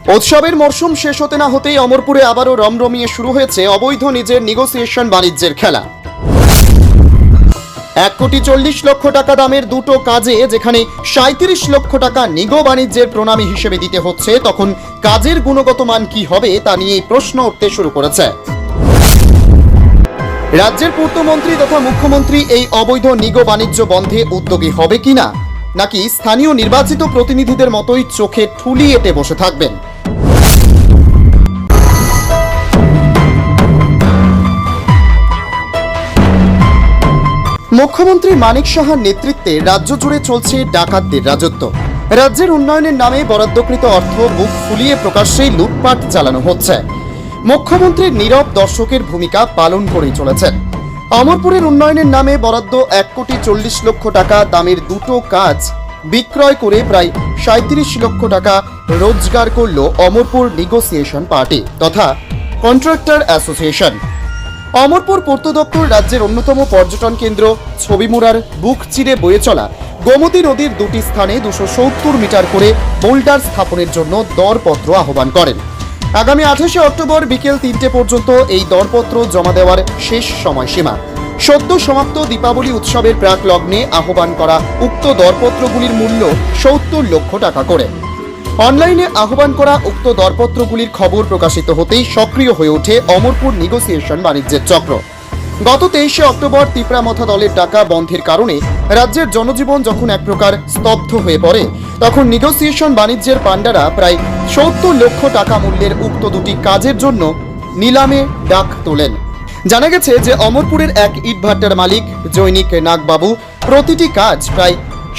উৎসবের মরশুম শেষ হতে না হতেই অমরপুরে আবারও রমরমিয়ে শুরু হয়েছে অবৈধ নিজের নেগোসিয়েশন বাণিজ্যের খেলা। 1,40,00,000 টাকা দামের দুটো কাজে যেখানে 37 লক্ষ টাকা নিগো বাণিজ্যের প্রণামী হিসেবে দিতে হচ্ছে, তখন কাজের গুণগত মান কি হবে তা নিয়ে প্রশ্ন উঠতে শুরু করেছে। রাজ্যের পূর্তমন্ত্রী তথা মুখ্যমন্ত্রী এই অবৈধ নিগো বাণিজ্য বন্ধে উদ্যোগী হবে কিনা, নাকি স্থানীয় নির্বাচিত প্রতিনিধিদের মতোই চোখে ঠুলি এঁটে বসে থাকবেন। মুখ্যমন্ত্রী মানিক সাহার নেতৃত্বে রাজ্য জুড়ে চলছে ডাকাতদের রাজত্ব। রাজ্যের উন্নয়নের নামে বরাদ্দকৃত অর্থ বুক ফুলিয়ে প্রকাশ্যেই লুটপাট চালানো হচ্ছে। মুখ্যমন্ত্রীর নীরব দর্শকের ভূমিকা পালন করেই চলেছেন। অমরপুরের উন্নয়নের নামে বরাদ্দ 1,40,00,000 টাকা দামের দুটো কাজ বিক্রয় করে প্রায় 37 লক্ষ টাকা রোজগার করল অমরপুর নেগোসিয়েশন পার্টি তথা কন্ট্রাক্টর অ্যাসোসিয়েশন। অমরপুর পূর্ত দপ্তর রাজ্যের অন্যতম পর্যটন কেন্দ্র ছবিমুড়ার বুক চিরে বয়ে চলা গোমতী নদীর দুটি স্থানে 270 মিটার করে বোল্ডার স্থাপনের জন্য দরপত্র আহ্বান করেন। আগামী 28শে অক্টোবর বিকেল 3টে পর্যন্ত এই দরপত্র জমা দেওয়ার শেষ সময়সীমা। সদ্য সমাপ্ত দীপাবলি উৎসবের প্রাক লগ্নে আহ্বান করা উক্ত দরপত্রগুলির মূল্য 70 লক্ষ টাকা করে। অনলাইনে আহ্বান করা উক্ত দরপত্রগুলির খবর প্রকাশিত হতেই সক্রিয় হয়ে ওঠে অমরপুর নেগোসিয়েশন বাণিজ্যের চক্র। গত 23শে অক্টোবর তিপ্রামথা দলের ডাকা বন্ধের কারণে রাজ্যের জনজীবন যখন এক প্রকার স্তব্ধ হয়ে পড়ে, তখন নেগোসিয়েশন বাণিজ্যের পাণ্ডারা প্রায় 70 লক্ষ টাকা মূল্যের উক্ত দুটি কাজের জন্য নিলামে ডাক তোলেন। জানা গেছে যে অমরপুরের এক ইটভাটার মালিক জৈনিক নাগবাবু প্রতিটি কাজ প্রায়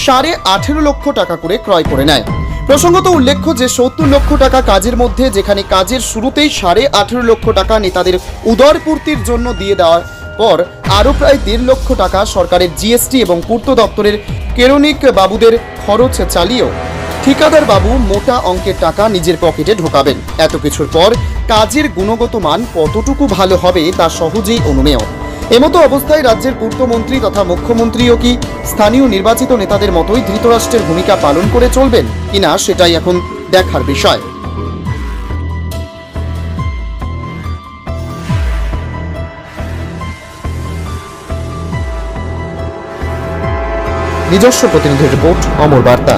18.5 লক্ষ টাকা করে ক্রয় করে নেয়। প্রসঙ্গত উল্লেখ্য যে 70 লক্ষ টাকা কাজের মধ্যে যেখানে কাজের শুরুতেই 18.5 লক্ষ টাকা নেতাদের উদরপূর্তির জন্য দিয়ে দেওয়ার পর আরও প্রায় 1.5 লক্ষ টাকা সরকারের জিএসটি এবং পূর্ত দপ্তরের কেরনিক বাবুদের খরচ চালিয়েও ঠিকাদার বাবু মোটা অঙ্কের টাকা নিজের পকেটে ঢোকাবেন। এত কিছুর পর কাজের গুণগত মান কতটুকু ভালো হবে তা সহজেই অনুমেয়। এমতো অবস্থায় রাজ্যের পূর্তমন্ত্রী তথা মুখ্যমন্ত্রীও কি স্থানীয় নির্বাচিত নেতাদের মতোই ধৃতরাষ্ট্রের ভূমিকা পালন করে চলবেন কিনা সেটাই এখন দেখার বিষয়। নিজস্ব প্রতিনিধির রিপোর্ট, অমর বার্তা।